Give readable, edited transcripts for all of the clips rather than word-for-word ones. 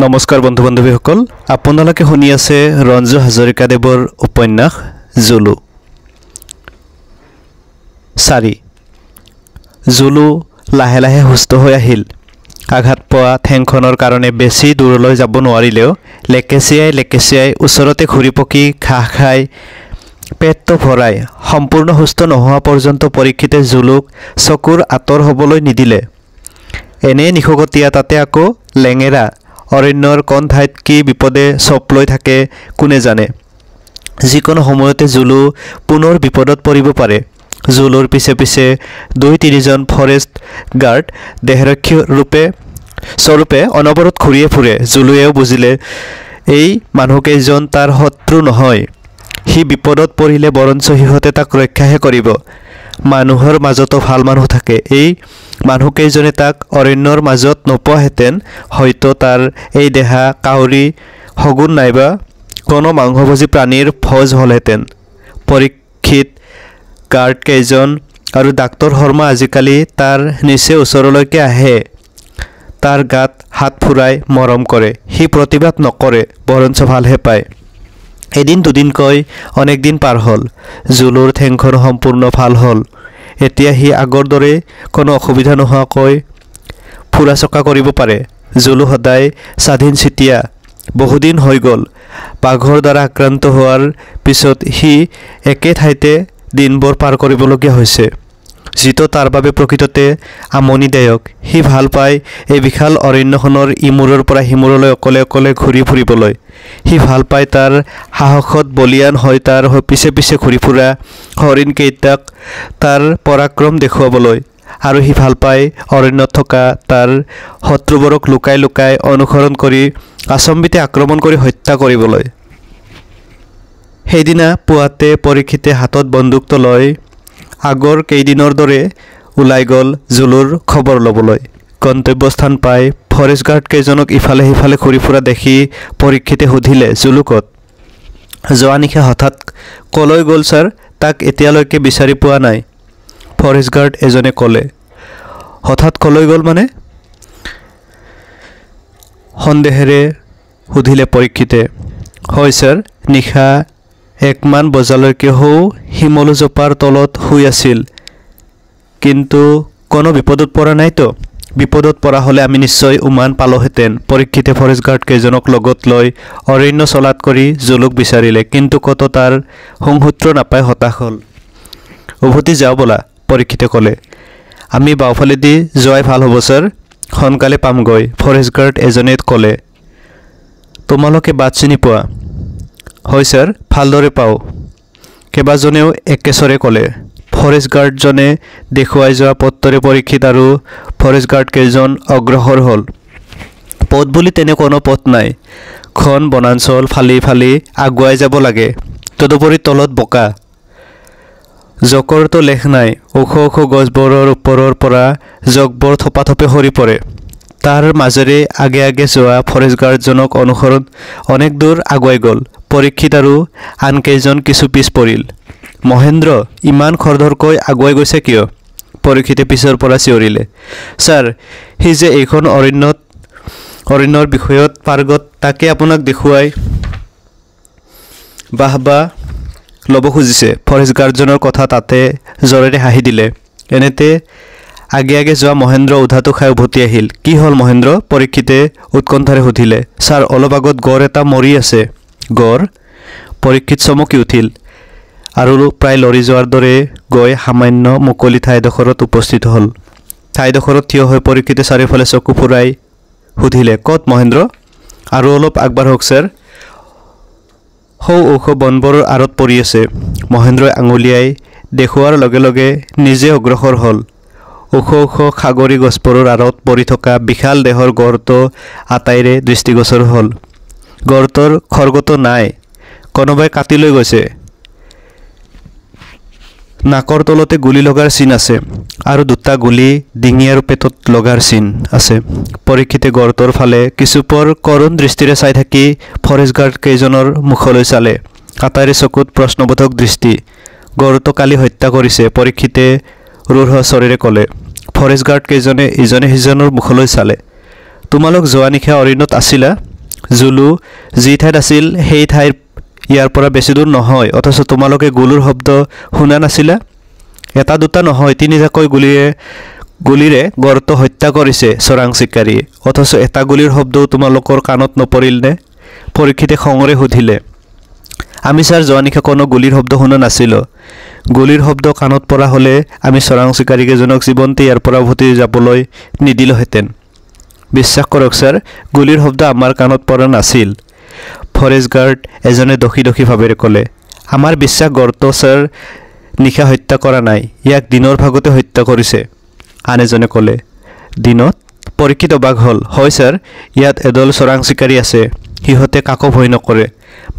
নমস্কাৰ বন্ধু বান্ধৱীসকল আপোনালোকে শুনি আছে ৰঞ্জু হাজৰিকাদেৱৰ উপন্যাস জুলু 4 জুলু লাহে লাহে সুস্থ হৈ আহিল আঘাত পোৱা ঠেংখনৰ কাৰণে বেছি দূৰলৈ যাব নোৱাৰিলেও লেকেচিয়াই ওচৰতে ঘূৰি পকি ঘাঁহ খাই পেটটো ভৰাই সম্পূৰ্ণ সুস্থ নোহোৱা পৰ্যন্ত পৰীক্ষিতে জুলুক চকুৰ আঁতৰ হ'বলৈ নিদিলে এনে নিখগতীয়া তাতে আকৌ লেঙেৰা অৰণ্যৰ কোন ঠাইত কি বিপদে চপ লৈ থাকে কোনে জানে যিকোনো সময়তে জুলু পুনৰ বিপদত পৰিব পাৰে জুলুৰ পিছে দুই তিনিজন ফৰেষ্ট গাৰ্ড দেহৰক্ষী স্বৰূপে অনবৰত ঘূৰিয়ে ফুৰে জুলুৱেও বুজিলে এই মানুহকেইজন তাৰ শত্ৰু নহয় হি বিপদত পৰিলে বৰঞ্চ সিহঁতে তাক ৰক্ষাহে কৰিব মানুহৰ মাজতো ভাল মানুহ থাকে এই মানুহকেইজনে তাক অৰণ্যৰ মাজত নোপোৱাহেঁতেন হয়তো তাৰ এই দেহা কাউৰী হগুন নাইবা কোনো মাংসভোজী প্ৰাণীৰ ভোজ হ'লহেঁতেন পৰীক্ষিত গাৰ্ড কেইজন আৰু ডাক্তৰ শৰ্মা আজিকালি তাৰ নিচে ওচৰলৈকে আহে তাৰ গাত হাত ফুৰাই মৰম কৰে হি প্ৰতিবাদ নকৰে বৰঞ্চ ভালহে পায় এদিন দুদিনকৈ অনেক দিন পাৰ হ'ল জুলুৰ ঠেংখন সম্পূৰ্ণ ভাল হ'ল এতিয়া হি আগৰ দৰে কোনো অসুবিধা নোহোৱাকৈ ফুৰা চকা কৰিব পাৰে জুলু সদায় স্বাধীন চিতিয়া বহুদিন হৈ গ'ল বাঘৰ দ্বাৰা আক্ৰান্ত হোৱাৰ পিছত হি একে ঠাইতে দিনবোৰ পাৰ কৰিবলগীয়া হৈছে যিটো তাৰ বাবে প্ৰকৃততে আমনিদায়ক হি ভাল পায় এই বিশাল অৰণ্যখনৰ ইমূৰৰ পৰা সিমূৰলৈ অকলে ঘূৰি ফুৰিবলৈ হি ভাল পায় তাৰ সাহসত বলিয়ান হয় তাৰ পিছে ঘূৰি ফুৰা হৰিণকেইটাক তাৰ পৰাক্ৰম দেখুৱাবলৈ আৰু হি ভাল পায় অৰণ্যত থকা তাৰ শত্ৰুবোৰক লুকাই অনুসৰণ কৰি আচম্বিতে আক্ৰমণ কৰি হত্যা কৰিবলৈ সেইদিনা পুৱাতে পৰীক্ষিতে হাতত বন্দুকটো লৈ আগৰ কেইদিনৰ দৰে ওলাই গ'ল জুলুৰ খবৰ ল'বলৈ গন্তব্যস্থান পাই ফৰেষ্ট গাৰ্ড কেইজনক ইফালে সিফালে ঘূৰি ফুৰা দেখি পৰীক্ষিতে সুধিলে জুলু ক'ত যোৱা নিশা হঠাৎ কলৈ গ'ল ছাৰ তাক এতিয়ালৈকে বিচাৰি পোৱা নাই ফৰেষ্ট গাৰ্ড এজনে ক'লে হঠাৎ কলৈ গ'ল মানে সন্দেহেৰে সুধিলে পৰীক্ষিতে হয় ছাৰ নিশা 1 মান বজালৈকে শিমলু জোপাৰ তলত শুই আছিল কিন্তু কোনো বিপদত পৰা নাইতো বিপদত পৰা হ'লে আমি নিশ্চয় উমান পালোহেঁতেন পৰীক্ষিতে ফৰেষ্ট গাৰ্ড কেইজনক লগত লৈ অৰণ্য চলাত কৰি জুলুক বিচাৰিলে কিন্তু কতো তাৰ সংসূত্ৰ নাপাই হতাশ হ'ল উভতি যাওঁ ব'লা পৰীক্ষিতে ক'লে আমি বাওঁফালেদি যোৱাই ভাল হ'ব ছাৰ সোনকালে পামগৈ ফৰেষ্ট গাৰ্ড এজনে ক'লে তোমালোকে বাট চিনি পোৱা হয় ছাৰ ভালদৰে পাওঁ কেইবাজনেও একেচৰে ক'লে ফৰেষ্ট গাৰ্ডজনে দেখুৱাই যোৱা পথৰে পৰীক্ষিত আৰু ফৰেষ্ট গাৰ্ড কেইজন অগ্ৰসৰ হ'ল পথ বুলি তেনে কোনো পথ নাই ঘন বনাঞ্চল ফালি আগুৱাই যাব লাগে তদুপৰি তলত বোকা জকৰতো লেখ নাই ওখ গছবোৰৰ ওপৰৰ পৰা জকবোৰ থপাথপে সৰি পৰে তাৰ মাজেৰে আগে যোৱা ফৰেষ্ট গাৰ্ডজনক অনুসৰণ অনেক দূৰ আগুৱাই গ'ল পৰীক্ষিত আৰু আন কেইজন কিছু পিছ পৰিল মহেন্দ্ৰ ইমান খৰধৰকৈ আগুৱাই গৈছে কিয় পৰীক্ষিতে পিছৰ পৰা চিঞৰিলে ছাৰ হি যে এইখন অৰণ্যৰ বিষয়ত পাৰ্গত তাকে আপোনাক দেখুৱাই বাহবা ল'ব খুজিছে ফৰেষ্ট গাৰ্ডজনৰ কথা তাতে জৰেৰে হাঁহি দিলে এনেতে আগে যোৱা মহেন্দ্ৰ উধাটো খাই উভতি আহিল কি হ'ল মহেন্দ্ৰ পৰীক্ষিতে উৎকণ্ঠাৰে সুধিলে ছাৰ অলপ আগত গড় এটা মৰি আছে গড় পৰীক্ষিত চমকি উঠিল আৰু প্ৰায় লৰি যোৱাৰ দৰে গৈ সামান্য মুকলি ঠাইডোখৰত উপস্থিত হ'ল ঠাইডোখৰত থিয় হৈ পৰীক্ষিতে চাৰিওফালে চকু ফুৰাই সুধিলে ক'ত মহেন্দ্ৰ আৰু অলপ আগবাঢ়ক ছাৰ ওখ বনবোৰৰ আঁৰত পৰি আছে মহেন্দ্ৰই আঙুলিয়াই দেখুওৱাৰ লগে নিজে অগ্ৰসৰ হ'ল ওখ সাগৰী গছবোৰৰ আঁৰত পৰি থকা বিশাল দেহৰ গড়টো আটাইৰে দৃষ্টিগোচৰ হ'ল গড়টোৰ খৰ্গটো নাই কোনোবাই কাটি লৈ গৈছে নাকৰ তলতে গুলি লগাৰ চিন আছে আৰু দুটা গুলি ডিঙি আৰু পেটত লগাৰ চিন আছে পৰীক্ষিতে গড়টোৰ ফালে কিছুপৰ কৰুণ দৃষ্টিৰে চাই থাকি ফৰেষ্ট গাৰ্ড কেইজনৰ মুখলৈ চালে আটাইৰে চকুত প্ৰশ্নবোধক দৃষ্টি গড়টো কালি হত্যা কৰিছে পৰীক্ষিতে ৰুঢ় স্বৰেৰে ক'লে ফৰেষ্ট গাৰ্ড কেইজনে ইজনে সিজনৰ মুখলৈ চালে তোমালোক যোৱা নিশা অৰণ্যত আছিলা জুলু যি ঠাইত আছিল সেই ঠাইৰ ইয়াৰ পৰা বেছি দূৰ নহয়, অথচ তোমালোকে গুলিৰ শব্দ শুনা নাছিলা? এটা দুটা নহয়, তিনিটাকৈ গুলিৰে গড়টো হত্যা কৰিছে চোৰাং চিকাৰীয়ে, অথচ এটা গুলিৰ শব্দও তোমালোকৰ কাণত নপৰিল নে? পৰীক্ষিতে খঙৰে সুধিলে। আমি ছাৰ যোৱা নিশা কোনো গুলিৰ শব্দ শুনা নাছিলোঁ। গুলিৰ শব্দ কাণত পৰা হ'লে আমি চোৰাং চিকাৰীকেইজনক জীৱনতে ইয়াৰ পৰা উভতি যাবলৈ নিদিলোহেঁতেন। বিশ্বাস কৰক ছাৰ, গুলিৰ শব্দ আমাৰ কাণত পৰা নাছিল, ফৰেষ্ট গাৰ্ড এজনে দোষী ভাৱেৰে ক'লে। আমাৰ বিশ্বাস গড়টো ছাৰ নিশা হত্যা কৰা নাই, ইয়াক দিনৰ ভাগতে হত্যা কৰিছে, আন এজনে ক'লে। দিনত? পৰীক্ষিত অবাক হ'ল। হয় ছাৰ, ইয়াত এদল চোৰাং চিকাৰী আছে, সিহঁতে কাকো ভয় নকৰে।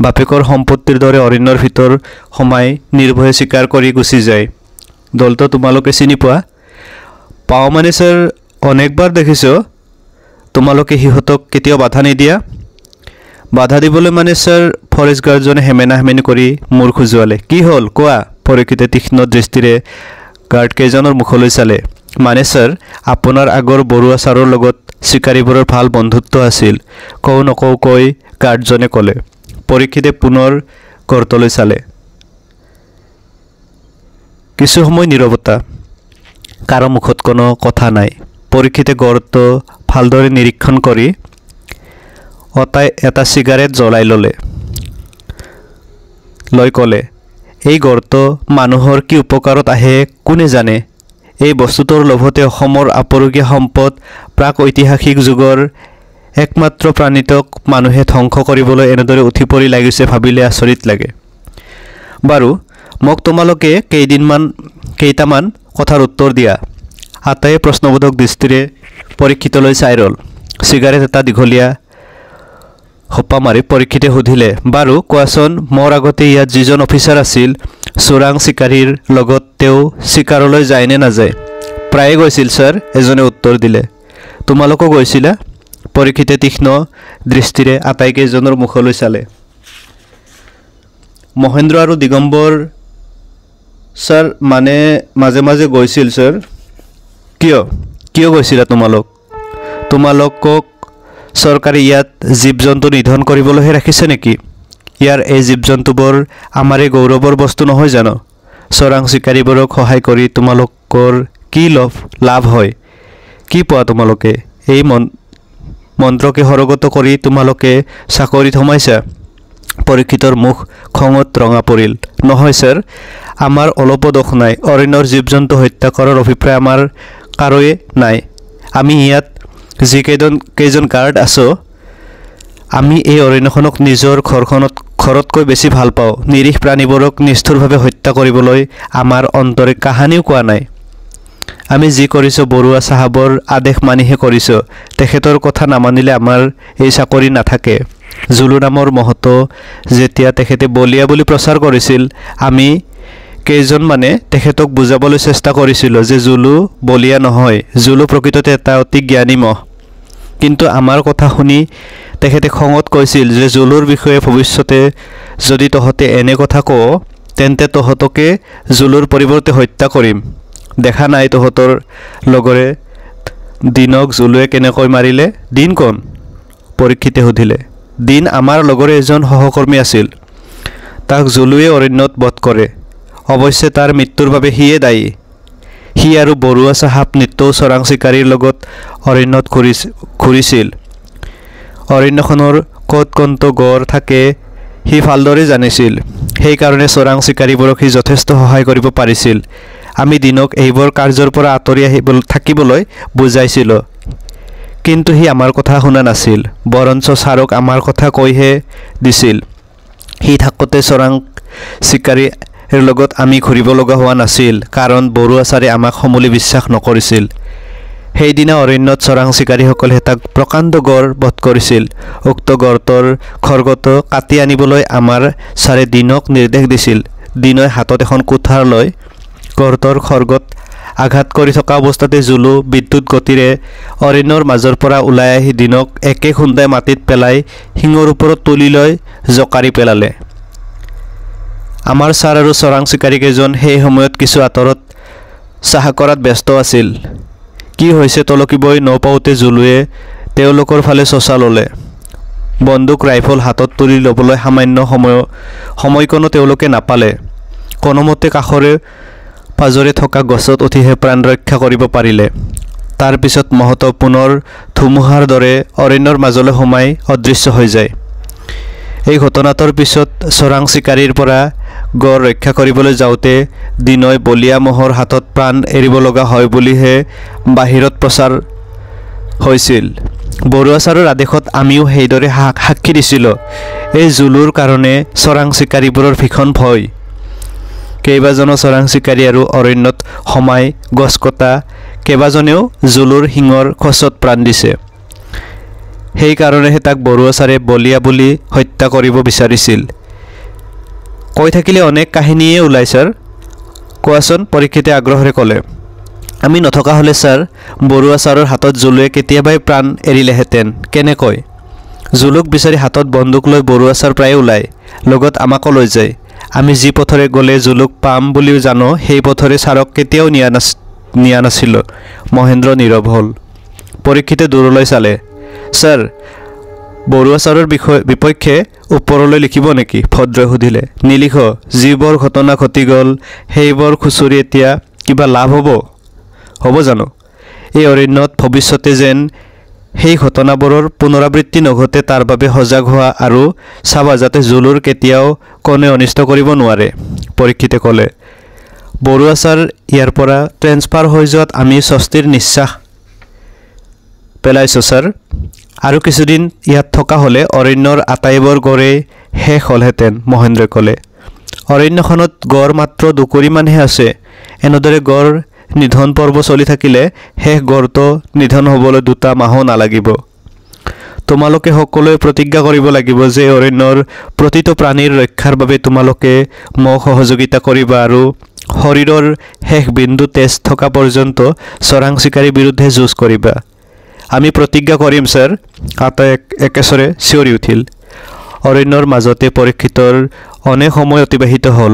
বাপেকৰ সম্পত্তিৰ দৰে অৰণ্যৰ ভিতৰ সোমাই নিৰ্ভয়ে চিকাৰ কৰি গুচি যায়। দলটো তোমালোকে চিনি পোৱা? পাওঁ মানে ছাৰ অনেকবাৰ দেখিছোঁ। তোমালোকে সিহঁতক কেতিয়াও বাধা নিদিয়া? বাধা দিবলৈ মানে ছাৰ, ফৰেষ্ট গাৰ্ডজনে হেমেনি কৰি মূৰ খোজোৱালে। কি হ'ল কোৱা? পৰীক্ষিতে তীক্ষ্ণ দৃষ্টিৰে গাৰ্ডকেইজনৰ মুখলৈ চালে। মানে ছাৰ, আপোনাৰ আগৰ বৰুৱা ছাৰৰ লগত চিকাৰীবোৰৰ ভাল বন্ধুত্ব আছিল, কওঁ নকওঁকৈ গাৰ্ডজনে ক'লে। পৰীক্ষিতে পুনৰ গড়টোলৈ চালে। কিছু সময় নীৰৱতা, কাৰো মুখত কোনো কথা নাই। পৰীক্ষিতে গড়টো ভালদৰে নিৰীক্ষণ কৰি এটা চিগাৰেট জ্বলাই লৈ ক'লে, এই গড়টো মানুহৰ কি উপকাৰত আহে কোনে জানে? এই বস্তুটোৰ লোভতে অসমৰ আপুৰুগীয়া সম্পদ প্ৰাক ঐতিহাসিক যুগৰ একমাত্ৰ প্ৰাণীটোক মানুহে ধ্বংস কৰিবলৈ এনেদৰে উঠি পৰি লাগিছে ভাবিলে আচৰিত লাগে। বাৰু মোক তোমালোকে কেইটামান কথাৰ উত্তৰ দিয়া। আটাইয়ে প্ৰশ্নবোধক দৃষ্টিৰে পৰীক্ষিতলৈ চাই ৰ'ল। চিগাৰেট এটা দীঘলীয়া হোপা মাৰি পৰীক্ষিতে সুধিলে, বাৰু কোৱাচোন, মোৰ আগতে ইয়াত যিজন অফিচাৰ আছিল চোৰাং চিকাৰীৰ লগত তেওঁ চিকাৰলৈ যায় নে নাযায়? প্ৰায়ে গৈছিল ছাৰ, এজনে উত্তৰ দিলে। তোমালোকো গৈছিলা? পৰীক্ষিতে তীক্ষ্ণ দৃষ্টিৰে আটাইকেইজনৰ মুখলৈ চালে। মহেন্দ্ৰ আৰু দিগম্বৰ ছাৰ মানে মাজে মাজে গৈছিল ছাৰ। কিয় গৈছিলা তোমালোকক চৰকাৰে ইয়াত জীৱ জন্তু নিধন কৰিবলৈহে ৰাখিছে নেকি? ইয়াৰ এই জীৱ জন্তুবোৰ আমাৰে গৌৰৱৰ বস্তু নহয় জানো? চোৰাং চিকাৰীবোৰক সহায় কৰি তোমালোকৰ কি লাভ হয়? কি পোৱা তোমালোকে? এই মন্ত্ৰকে সৰগত কৰি তোমালোকে চাকৰিত সোমাইছা? পৰীক্ষিতৰ মুখ খঙত ৰঙা পৰিল। নহয় ছাৰ, আমাৰ অলপো দোষ নাই। অৰণ্যৰ জীৱ জন্তু হত্যা কৰাৰ অভিপ্ৰায় আমাৰ কাৰোৱে নাই। আমি ইয়াত যিকেইজন গাৰ্ড আছোঁ, আমি এই অৰণ্যখনক নিজৰ ঘৰতকৈ বেছি ভাল পাওঁ। নিৰীহ প্ৰাণীবোৰক নিষ্ঠুৰভাৱে হত্যা কৰিবলৈ আমাৰ অন্তৰে কাহানিও কোৱা নাই। আমি যি কৰিছোঁ বৰুৱা চাহাবৰ আদেশ মানিহে কৰিছোঁ। তেখেতৰ কথা নামানিলে আমাৰ এই চাকৰি নাথাকে। জুলু নামৰ মহতো যেতিয়া তেখেতে বলিয়া বুলি প্ৰচাৰ কৰিছিল, আমি কেইজনমানে তেখেতক বুজাবলৈ চেষ্টা কৰিছিলোঁ যে জুলু বলিয়া নহয়, জুলু প্ৰকৃততে এটা অতি জ্ঞানী মহ। কিন্তু আমাৰ কথা শুনি তেখেতে খঙত কৈছিল যে জুলুৰ বিষয়ে ভৱিষ্যতে যদি তহঁতে এনে কথা কওঁ, তেন্তে তহঁতকে জুলুৰ পৰিৱৰ্তে হত্যা কৰিম। দেখা নাই তহঁতৰ লগৰে দিনক জুলুৱে কেনেকৈ মাৰিলে? দিন কোন? পৰীক্ষিতে সুধিলে। দিন আমাৰ লগৰে এজন সহকৰ্মী আছিল, তাক জুলুৱে অৰণ্যত বধ কৰে। অৱশ্যে তাৰ মৃত্যুৰ বাবে সিয়ে দায়ী। সি আৰু বৰুৱা চাহাব নিতৌ চোৰাং চিকাৰীৰ লগত অৰণ্যত ঘূৰিছিল। অৰণ্যখনৰ ক'ত কোনটো গড় থাকে সি ভালদৰে জানিছিল। সেইকাৰণে চোৰাং চিকাৰীবোৰক সি যথেষ্ট সহায় কৰিব পাৰিছিল। আমি দিনক এইবোৰ কাৰ্যৰ পৰা আঁতৰি থাকিবলৈ বুজাইছিলোঁ, কিন্তু সি আমাৰ কথা শুনা নাছিল, বৰঞ্চ ছাৰক আমাৰ কথা কৈহে দিছিল। সি থাকোঁতে চোৰাং চিকাৰীৰ লগত আমি ঘূৰিব লগা হোৱা নাছিল, কাৰণ বৰুৱা ছাৰে আমাক সমূলি বিশ্বাস নকৰিছিল। সেইদিনা অৰণ্যত চোৰাং চিকাৰীসকলে এটা প্ৰকাণ্ড গড় বধ কৰিছিল। উক্ত গড়টোৰ খৰ্গটো কাটি আনিবলৈ আমাৰ ছাৰে দিনক নিৰ্দেশ দিছিল। দিনই হাতত এখন কুঠাৰ লৈ গড়টোৰ খৰ্গত আঘাত কৰি থকা অৱস্থাতে জুলু বিদ্যুৎ গতিৰে অৰণ্যৰ মাজৰ পৰা ওলাই আহি দিনক একে খুন্দাই মাটিত পেলাই শিঙৰ ওপৰত তুলি লৈ জোকাৰি পেলালে। আমাৰ ছাৰ আৰু চোৰাং চিকাৰীকেইজন সেই সময়ত কিছু আঁতৰত চাহ কৰাত ব্যস্ত আছিল। কি হৈছে তলকিবই নপাওঁতে জুলুৱে তেওঁলোকৰ ফালে চচা ল'লে। বন্দুক ৰাইফল হাতত তুলি ল'বলৈ সামান্য সময়কণো তেওঁলোকে নাপালে। কোনোমতে কাষৰে পাজৰে থকা গছত উঠিহে প্ৰাণ ৰক্ষা কৰিব পাৰিলে। তাৰ পিছত মহত পুনৰ ধুমুহাৰ দৰে অৰণ্যৰ মাজলৈ সোমাই অদৃশ্য হৈ যায়। এই ঘটনাটোৰ পিছত চোৰাং চিকাৰীৰ পৰা গড় ৰক্ষা কৰিবলৈ যাওঁতে দিনৈ বলীয়া মহৰ হাতত প্ৰাণ এৰিব লগা হয় বুলিহে বাহিৰত প্ৰচাৰ হৈছিল। বৰুৱা ছাৰৰ আদেশত আমিও সেইদৰে সাক্ষী দিছিলোঁ। এই জুলুৰ কাৰণে চোৰাং চিকাৰীবোৰৰ ভীষণ ভয়। কেইবাজনো চোৰাং চিকাৰী আৰু অৰণ্যত সোমাই গছ কটা কেইবাজনেও জুলুৰ শিঙৰ খোজত প্ৰাণ দিছে। সেইকাৰণেহে তাক বৰুৱা ছাৰে বলীয়া বুলি হত্যা কৰিব বিচাৰিছিল। কৈ থাকিলে অনেক কাহিনীয়ে ওলাই ছাৰ। কোৱাচোন, পৰীক্ষিতে আগ্ৰহেৰে ক'লে। আমি নথকা হ'লে ছাৰ বৰুৱা ছাৰৰ হাতত জুলুৱে কেতিয়াবাই প্ৰাণ এৰিলেহেঁতেন। কেনেকৈ? জুলুক বিচাৰি হাতত বন্দুক লৈ বৰুৱা ছাৰ প্ৰায়ে ওলায়, লগত আমাকো লৈ যায়। আমি যি পথৰে গ'লে জুলুক পাম বুলিও জানো, সেই পথৰে ছাৰক কেতিয়াও নিয়া নাছিলোঁ। মহেন্দ্ৰ নীৰৱ হ'ল। পৰীক্ষিতে দূৰলৈ চালে। ছাৰ, বৰুৱা ছাৰৰ বিপক্ষে ওপৰলৈ লিখিব নেকি? ভদ্ৰই সুধিলে। নিলিখ। যিবোৰ ঘটনা ঘটি গ'ল সেইবোৰ খুচৰি এতিয়া কিবা লাভ হ'ব জানো? এই অৰণ্যত ভৱিষ্যতে যেন সেই ঘটনাবোৰৰ পুনৰাবৃত্তি নঘটে তাৰ বাবে সজাগ হোৱা আৰু চাবা যাতে জুলুৰ কেতিয়াও কোনে অনিষ্ট কৰিব নোৱাৰে, পৰীক্ষিতে ক'লে। বৰুৱা ছাৰ ইয়াৰ পৰা ট্ৰেন্সফাৰ হৈ যোৱাত আমি স্বস্তিৰ নিশ্বাস পেলাইছোঁ ছাৰ। আৰু কিছুদিন ইয়াত থকা হ'লে অৰণ্যৰ আটাইবোৰ গড়েই শেষ হ'লহেঁতেন, মহেন্দ্ৰই ক'লে। অৰণ্যখনত গড় মাত্ৰ 2 কুৰিমানহে আছে। এনেদৰে গড় নিধন পৰ্ব চলি থাকিলে শেষ গড়টো নিধন হ'বলৈ 2টা মাহো নালাগিব। তোমালোকে সকলোৱে প্ৰতিজ্ঞা কৰিব লাগিব যে অৰণ্যৰ প্ৰতিটো প্ৰাণীৰ ৰক্ষাৰ বাবে তোমালোকে মোক সহযোগিতা কৰিবা আৰু শৰীৰৰ শেষ বিন্দু তেজ থকা পৰ্যন্ত চোৰাং চিকাৰীৰ বিৰুদ্ধে যুঁজ কৰিবা। আমি প্ৰতিজ্ঞা কৰিম ছাৰ, আটাই একেচৰে চিঞৰি উঠিল। অৰণ্যৰ মাজতে পৰীক্ষিতৰ অনেক সময় অতিবাহিত হ'ল।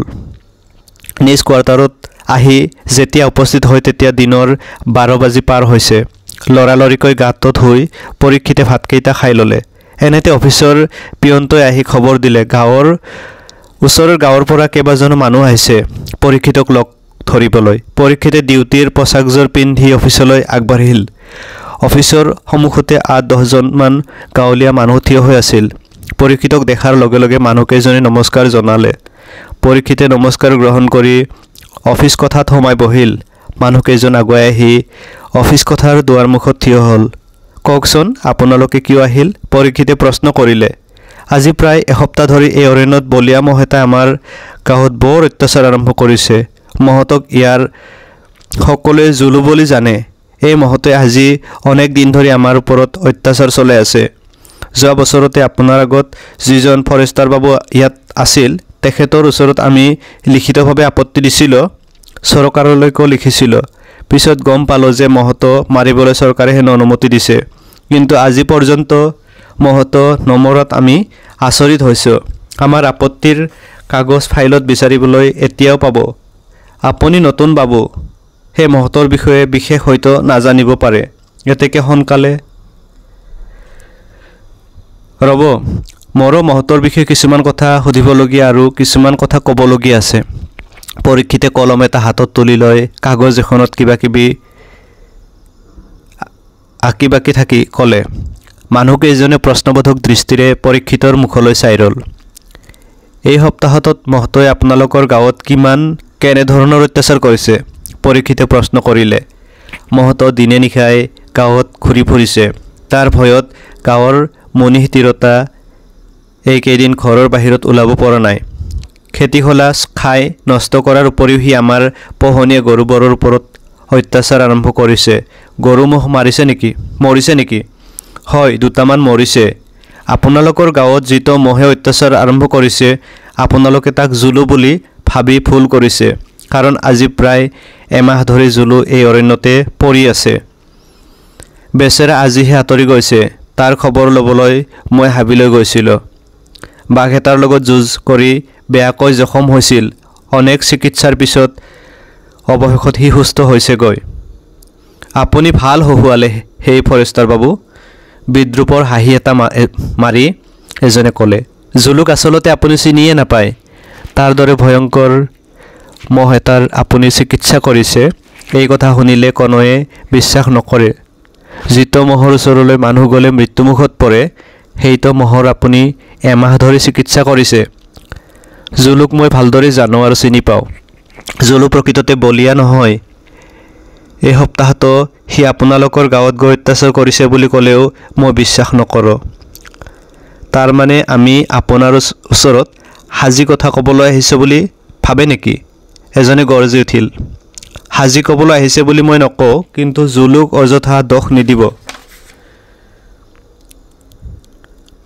নিজ কোৱাৰ্টাৰত আহি যেতিয়া উপস্থিত হয় তেতিয়া দিনৰ 12 বাজি পাৰ হৈছে। লৰালৰিকৈ গাটো ধুই পৰীক্ষিতে ভাতকেইটা খাই ল'লে। এনেতে অফিচৰ পিয়নটোৱে আহি খবৰ দিলে ওচৰৰ গাঁৱৰ পৰা কেইবাজনো মানুহ আহিছে পৰীক্ষিতক লগ ধৰিবলৈ। পৰীক্ষিতে ডিউটিৰ পোছাকযোৰ পিন্ধি অফিচলৈ আগবাঢ়িল। অফিচৰ সন্মুখতে 8-10জনমান গাঁৱলীয়া মানুহ থিয় হৈ আছিল। পৰীক্ষিতক দেখাৰ লগে লগে মানুহকেইজনে নমস্কাৰ জনালে। পৰীক্ষিতে নমস্কাৰ গ্ৰহণ কৰি অফিচ কোঠাত সোমাই বহিল। মানুহকেইজন আগুৱাই আহি অফিচ কোঠাৰ দুৱাৰমুখত থিয় হ'ল। কওকচোন, আপোনালোকে কিয় আহিল? পৰীক্ষিতে প্ৰশ্ন কৰিলে। আজি প্ৰায় এসপ্তাহ ধৰি এই অৰণ্যত বলীয়া মহ এটা আমাৰ গাঁৱত বৰ অত্যাচাৰ আৰম্ভ কৰিছে। মহতক ইয়াৰ সকলোৱে জুলু বুলি জানে। এই মহতে আজি অনেক দিন ধৰি আমাৰ ওপৰত অত্যাচাৰ চলাই আছে। যোৱা বছৰতে আপোনাৰ আগত যিজন ফৰেষ্টাৰ বাবু ইয়াত আছিল তেখেতৰ ওচৰত আমি লিখিতভাৱে আপত্তি দিছিলোঁ, চৰকাৰলৈকো লিখিছিলোঁ। পিছত গম পালোঁ যে মহটো মাৰিবলৈ চৰকাৰে হেনো অনুমতি দিছে। কিন্তু আজি পৰ্যন্ত মহটো নমৰাত আমি আচৰিত হৈছোঁ। আমাৰ আপত্তিৰ কাগজ ফাইলত বিচাৰিবলৈ এতিয়াও পাব। আপুনি নতুন বাবু, সেই মহটোৰ বিষয়ে বিশেষ হয়তো নাজানিব পাৰে। গতিকে সোনকালে ৰ'ব, মোৰো মহটোৰ বিষয়ে কিছুমান কথা সুধিবলগীয়া আৰু কিছুমান কথা ক'বলগীয়া আছে। পৰীক্ষিতে কলম এটা হাতত তুলি লৈ কাগজ এখনত কিবাকিবি আঁকি বাকি থাকি ক'লে। মানুহকেইজনে প্ৰশ্নবোধক দৃষ্টিৰে পৰীক্ষিতৰ মুখলৈ চাই ৰ'ল। এই সপ্তাহটোত মহটোৱে আপোনালোকৰ গাঁৱত কেনেধৰণৰ অত্যাচাৰ কৰিছে? পৰীক্ষিতে প্ৰশ্ন কৰিলে। মহটো দিনে নিশাই গাঁৱত ঘূৰি ফুৰিছে। তাৰ ভয়ত গাঁৱৰ মণিহ তিৰোতা এইকেইদিন ঘৰৰ বাহিৰত ওলাব পৰা নাই। খেতিখোলা খাই নষ্ট কৰাৰ উপৰিও সি আমাৰ পোহনীয়া গৰুবোৰৰ ওপৰত অত্যাচাৰ আৰম্ভ কৰিছে। গৰু মহ মৰিছে নেকি? হয়, 2টামান মৰিছে। আপোনালোকৰ গাঁৱত যিটো মহে অত্যাচাৰ আৰম্ভ কৰিছে আপোনালোকে তাক জুলু বুলি ভাবি ভুল কৰিছে। কাৰণ আজি প্ৰায় এমাহ ধৰি জুলু এই অৰণ্যতে পৰি আছে। বেচেৰা আজিহে আঁতৰি গৈছে। তাৰ খবৰ ল'বলৈ মই হাবিলৈ গৈছিলোঁ। বাঘ এটাৰ লগত যুঁজ কৰি বেয়াকৈ জখম হৈছিল। অনেক চিকিৎসাৰ পিছত অৱশেষত সি সুস্থ হৈছেগৈ। আপুনি ভাল হহুৱালে সেই ফৰেষ্টাৰ বাবু। বিদ্ৰূপৰ হাঁহি এটা মাৰি এজনে ক'লে। জুলুক আচলতে আপুনি চিনিয়ে নাপায়। তাৰ দৰে ভয়ংকৰ মহ এটাৰ আপুনি চিকিৎসা কৰিছে, এই কথা শুনিলে কোনোৱে বিশ্বাস নকৰে। যিটো মহৰ ওচৰলৈ মানুহ গ'লে মৃত্যুমুখত পৰে, সেইটো মহৰ আপুনি এমাহ ধৰি চিকিৎসা কৰিছে। জুলুক মই ভালদৰে জানো আৰু চিনি পাওঁ। জুলু প্ৰকৃততে বলিয়া নহয়। এই সপ্তাহতো সি আপোনালোকৰ গাঁৱত গৈ অত্যাচাৰ কৰিছে বুলি ক'লেও মই বিশ্বাস নকৰোঁ। তাৰমানে আমি আপোনাৰ ওচৰত সাজি কথা ক'বলৈ আহিছোঁ বুলি ভাবে নেকি? এজনে গৰ্জি উঠিল। সাজি ক'বলৈ আহিছে বুলি মই নকওঁ, কিন্তু জুলুক অযথা দোষ নিদিব।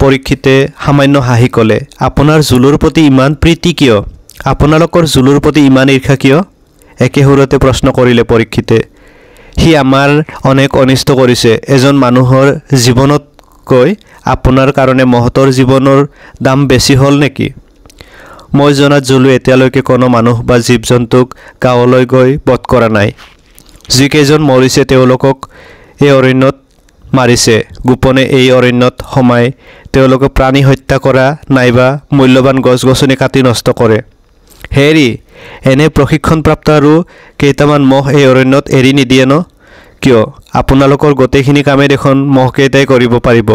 পৰীক্ষিতে সামান্য হাঁহি ক'লে, আপোনাৰ জুলুৰ প্ৰতি ইমান প্ৰীতি কিয়? আপোনালোকৰ জুলুৰ প্ৰতি ইমান ঈৰ্ষা কিয়? একে সুৰতে প্ৰশ্ন কৰিলে পৰীক্ষিতে। সি আমাৰ অনেক অনিষ্ট কৰিছে। এজন মানুহৰ জীৱনতকৈ আপোনাৰ কাৰণে মহতৰ জীৱনৰ দাম বেছি হ'ল নেকি? মই জনাত জুলু এতিয়ালৈকে কোনো মানুহ বা জীৱ জন্তুক গাঁৱলৈ গৈ বধ কৰা নাই। যিকেইজন মৰিছে তেওঁলোকক এই অৰণ্যত মাৰিছে। গোপনে এই অৰণ্যত সোমাই তেওঁলোকে প্ৰাণী হত্যা কৰা নাইবা মূল্যৱান গছ গছনি কাটি নষ্ট কৰে। হেৰি, এনে প্ৰশিক্ষণপ্ৰাপ্ত আৰু কেইটামান মহ এই অৰণ্যত এৰি নিদিয়ে ন? কিয়? আপোনালোকৰ গোটেইখিনি কামেই দেখোন মহকেইটাই কৰিব পাৰিব।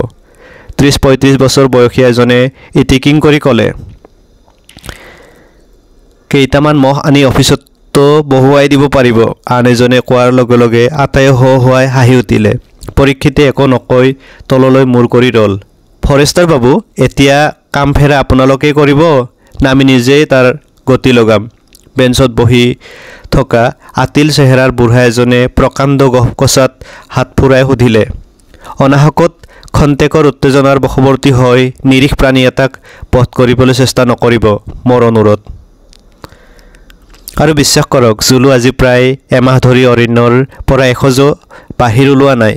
30-35 বছৰ বয়সীয়া এজনে ইটিকিং কৰি ক'লে। কেইটামান মহ আনি অফিচতো বহুৱাই দিব পাৰিব। আন এজনে কোৱাৰ লগে লগে আটাইয়ে হোৱাই হাঁহি উঠিলে। পৰীক্ষিতে একো নকৈ তললৈ মূৰ কৰি ৰ'ল। ফৰেষ্টাৰ বাবু, এতিয়া কাম ফেৰা আপোনালোকেই কৰিব না আমি নিজেই তাৰ গতি লগাম? বেঞ্চত বহি থকা আতিল চেহেৰাৰ বুঢ়া এজনে প্ৰকাণ্ড গহকচাত হাত ফুৰাই সুধিলে। অনাহকত খন্তেকৰ উত্তেজনাৰ বশৱৰ্তী হৈ নিৰীহ প্ৰাণী এটাক বধ কৰিবলৈ চেষ্টা নকৰিব, মোৰ অনুৰোধ। আৰু বিশ্বাস কৰক, জুলু আজি প্ৰায় এমাহ ধৰি অৰণ্যৰ পৰা এখোজো বাহিৰ ওলোৱা নাই।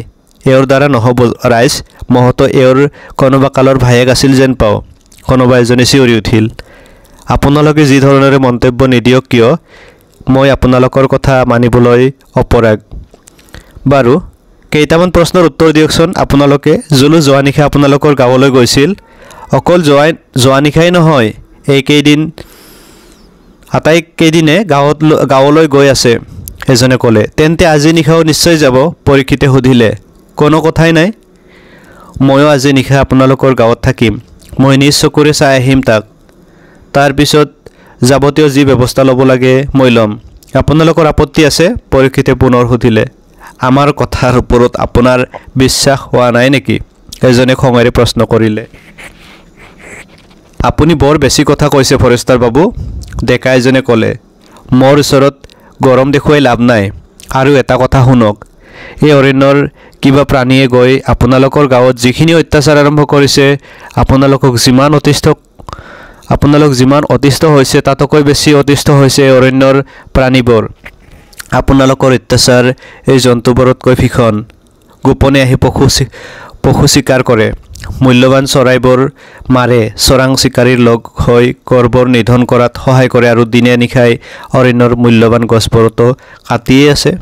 এওঁৰ দ্বাৰা নহ'ব ৰাইজ, মহতো এওঁৰ কোনোবা কালৰ ভায়েক আছিল যেন পাওঁ। কোনোবা এজনে চিঞৰি উঠিল। আপোনালোকে যি ধৰণৰে মন্তব্য নিদিয়ক কিয়, মই আপোনালোকৰ কথা মানিবলৈ অপৰাগ। বাৰু, কেইটামান প্ৰশ্নৰ উত্তৰ দিয়কচোন। আপোনালোকে জুলু যোৱা নিশা আপোনালোকৰ গাঁৱলৈ গৈছিল? অকল যোৱা নিশাই নহয়, আটাইকেইদিনে গাঁৱলৈ গৈ আছে, এজনে ক'লে। তেন্তে আজি নিশাও নিশ্চয় যাব? পৰীক্ষিতে সুধিলে। কোনো কথাই নাই। ময়ো আজি নিশা আপোনালোকৰ গাঁৱত থাকিম। মই নিজ চকুৰে চাই আহিম তাক। তাৰপিছত যাৱতীয় যি ব্যৱস্থা ল'ব লাগে মই ল'ম। আপোনালোকৰ আপত্তি আছে? পৰীক্ষিতে পুনৰ সুধিলে। আমাৰ কথাৰ ওপৰত আপোনাৰ বিশ্বাস হোৱা নাই নেকি? এজনে খঙেৰে প্ৰশ্ন কৰিলে। আপুনি বৰ বেছি কথা কৈছে ফৰেষ্টাৰ বাবু, ডেকা এজনে ক'লে। মোৰ ওচৰত গৰম দেখুৱাই লাভ নাই। আৰু এটা কথা শুনক, এই অৰণ্যৰ কিবা প্ৰাণীয়ে গৈ আপোনালোকৰ গাঁৱত যিখিনি অত্যাচাৰ আৰম্ভ কৰিছে, আপোনালোক যিমান অতিষ্ঠ হৈছে তাতকৈ বেছি অতিষ্ঠ হৈছে এই অৰণ্যৰ প্ৰাণীবোৰ। আপোনালোকৰ অত্যাচাৰ এই জন্তুবোৰতকৈ ভীষণ। গোপনে আহি পশু চিকাৰ কৰে, মূল্যৱান চৰাইবোৰ মাৰে, চোৰাং চিকাৰীৰ লগ হৈ গড়বোৰ নিধন কৰাত সহায় কৰে আৰু দিনে নিশাই অৰণ্যৰ মূল্যৱান গছবোৰতো কাটিয়েই আছে।